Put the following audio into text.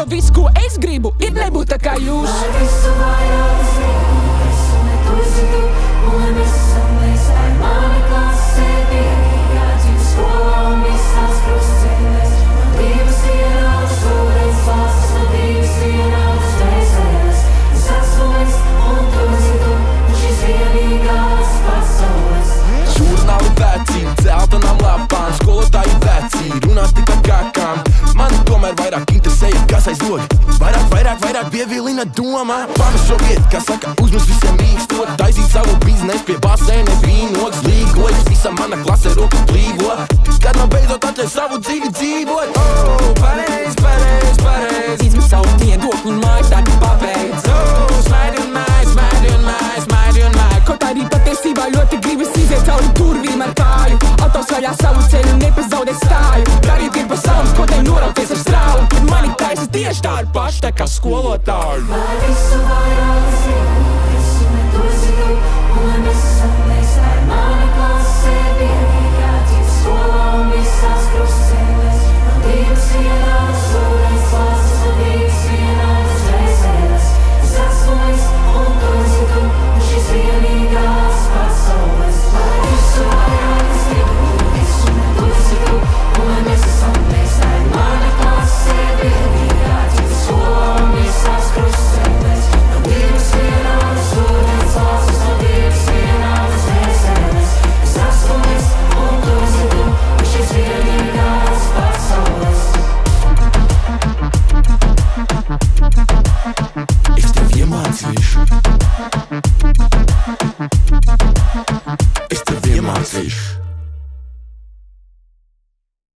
Jo viss, ko es gribu, ir nebūt tā kā jūs. Lai visu vairāk zinu, es un ne tu esi tu, un lai mēs esam mēs, lai mani klase vienīgā dzīves skolā un visās krustceļēs. No divas vienādas ūdens valstis, no divas vienādas dvēseles. Es esmu es, un tu esi tu, un šis vienīgās pasaules. Žurnāli veci, dzeltenām lapām, skolotāji veci, runās tikai kakām. Mani tomēr vairāk interesēja, kas aiz loga. Vairāk pievilina domā. Pames šo vietu, kas saka, uzņems visiem mīkstot. Taisīt savu biznesu pie basēne, vīnogs, līgojas. Visa mana klase rokas blīvo. Kad man beidzot atļauj savu dzīvi dzīvot. Oh, pareiz. Izmet savu viedokli un mājas darbi pabeidz. Oh, smaidi un māj. Kaut arī patiesībā ļoti gribas iziet cauri durvīm ar kāju. Autos vaļā savu ceļu, nepazaudē stāju. Darīt ir pa savam, ko te norauties ar strālu. Bet mani taisa tieši tā ir paši, tā kā skolotāju. Lai visu vairāk zinu, es un ne tu esi tu, un lai mēs esam mēs, lai mani klase vienīgā dzīves skolā un visās krustceļēs. No divas vienādas